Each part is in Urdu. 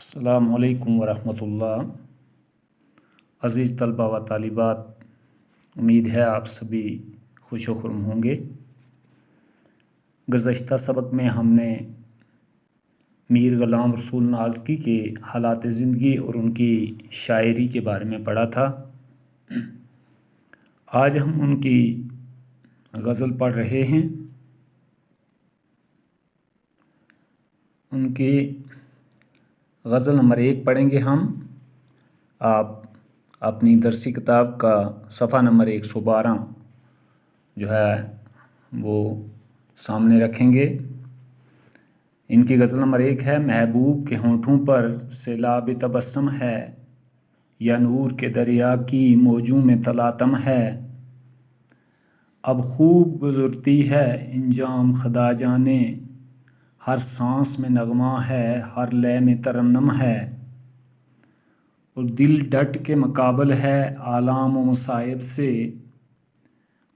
السلام علیکم ورحمۃ اللہ۔ عزیز طلبہ و طالبات، امید ہے آپ سبھی خوش و خرم ہوں گے۔ گزشتہ سبق میں ہم نے میر غلام رسول نازکی کے حالات زندگی اور ان کی شاعری کے بارے میں پڑھا تھا۔ آج ہم ان کی غزل پڑھ رہے ہیں۔ ان کی غزل نمبر 1 پڑھیں گے ہم۔ آپ اپنی درسی کتاب کا صفحہ نمبر 112 جو ہے وہ سامنے رکھیں گے۔ ان کی غزل نمبر 1 ہے: محبوب کے ہونٹوں پر سیلاب تبسم ہے، یا نور کے دریا کی موجوں میں تلاطم ہے۔ اب خوب گزرتی ہے انجام خدا جانے، ہر سانس میں نغمہ ہے، ہر لے میں ترنم ہے۔ اور دل ڈٹ کے مقابل ہے آلام و مصائب سے،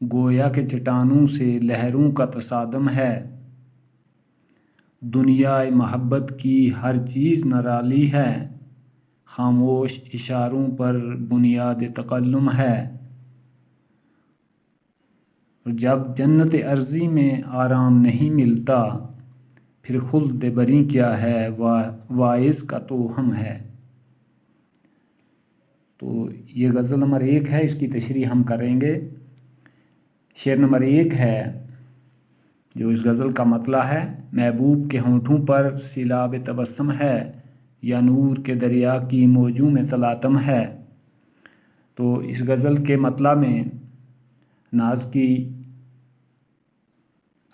گویا کہ چٹانوں سے لہروں کا تصادم ہے۔ دنیا محبت کی ہر چیز نرالی ہے، خاموش اشاروں پر بنیاد تکلم ہے۔ اور جب جنت ارضی میں آرام نہیں ملتا، پھر خلد بری کیا ہے، واعظ کا توہم ہے۔ تو یہ غزل نمبر 1 ہے، اس کی تشریح ہم کریں گے۔ شعر نمبر 1 ہے جو اس غزل کا مطلع ہے: محبوب کے ہونٹوں پر سیلاب تبسم ہے، یا نور کے دریا کی موجوں میں تلاطم ہے۔ تو اس غزل کے مطلع میں نازکی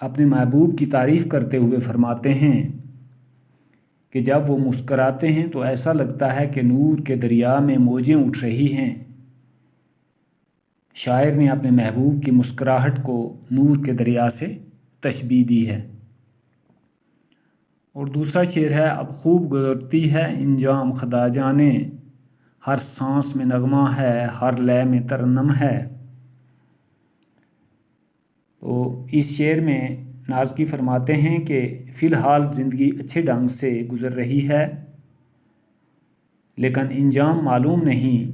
اپنے محبوب کی تعریف کرتے ہوئے فرماتے ہیں کہ جب وہ مسکراتے ہیں تو ایسا لگتا ہے کہ نور کے دریا میں موجیں اٹھ رہی ہیں۔ شاعر نے اپنے محبوب کی مسکراہٹ کو نور کے دریا سے تشبیہ دی ہے۔ اور دوسرا شعر ہے: اب خوب گزرتی ہے انجام خدا جانے، ہر سانس میں نغمہ ہے، ہر لے میں ترنم ہے۔ تو اس شعر میں نازکی فرماتے ہیں کہ فی الحال زندگی اچھے ڈھنگ سے گزر رہی ہے، لیکن انجام معلوم نہیں۔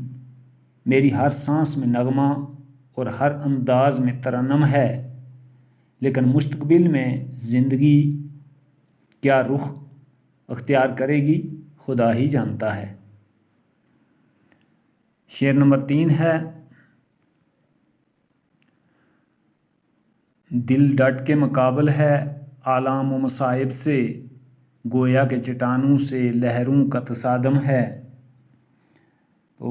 میری ہر سانس میں نغمہ اور ہر انداز میں ترنم ہے، لیکن مستقبل میں زندگی کیا رخ اختیار کرے گی، خدا ہی جانتا ہے۔ شعر نمبر 3 ہے: دل ڈٹ کے مقابل ہے آلام و مصائب سے، گویا کہ چٹانوں سے لہروں کا تصادم ہے۔ تو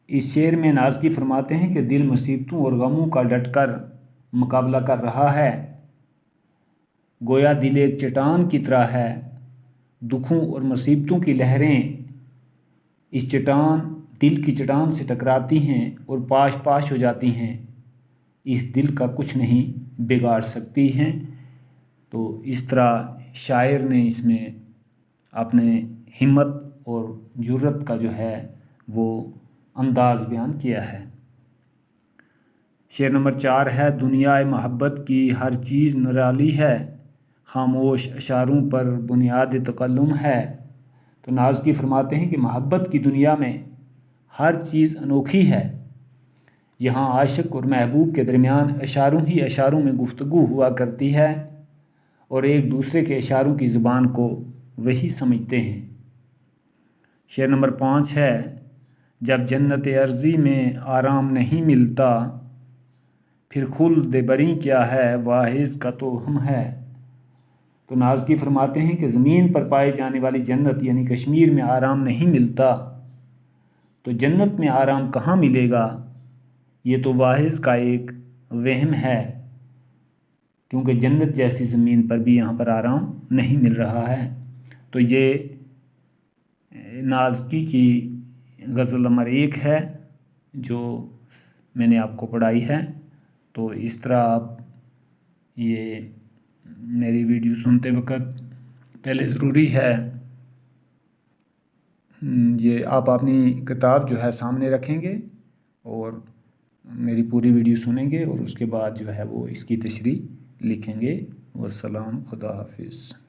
اس شعر میں نازکی فرماتے ہیں کہ دل مصیبتوں اور غموں کا ڈٹ کر مقابلہ کر رہا ہے، گویا دل ایک چٹان کی طرح ہے۔ دکھوں اور مصیبتوں کی لہریں اس دل کی چٹان سے ٹکراتی ہیں اور پاش پاش ہو جاتی ہیں، اس دل کا کچھ نہیں بگاڑ سکتی ہیں۔ تو اس طرح شاعر نے اس میں اپنے ہمت اور جرأت کا جو ہے وہ انداز بیان کیا ہے۔ شعر نمبر 4 ہے: دنیا محبت کی ہر چیز نرالی ہے، خاموش اشاروں پر بنیاد تکلم ہے۔ تو نازکی فرماتے ہیں کہ محبت کی دنیا میں ہر چیز انوکھی ہے، یہاں عاشق اور محبوب کے درمیان اشاروں ہی اشاروں میں گفتگو ہوا کرتی ہے، اور ایک دوسرے کے اشاروں کی زبان کو وہی سمجھتے ہیں۔ شعر نمبر 5 ہے: جب جنت ارضی میں آرام نہیں ملتا، پھر خلد بری کیا ہے، واعظ کا توہم ہے۔ تو نازکی فرماتے ہیں کہ زمین پر پائی جانے والی جنت یعنی کشمیر میں آرام نہیں ملتا، تو جنت میں آرام کہاں ملے گا؟ یہ تو واعظ کا ایک وہم ہے، کیونکہ جنت جیسی زمین پر بھی یہاں پر آرام نہیں مل رہا ہے۔ تو یہ نازکی کی غزل نمبر 1 ہے جو میں نے آپ کو پڑھائی ہے۔ تو اس طرح آپ یہ میری ویڈیو سنتے وقت پہلے ضروری ہے یہ آپ اپنی کتاب جو ہے سامنے رکھیں گے اور میری پوری ویڈیو سنیں گے، اور اس کے بعد جو ہے وہ اس کی تشریح لکھیں گے۔ والسلام، خدا حافظ۔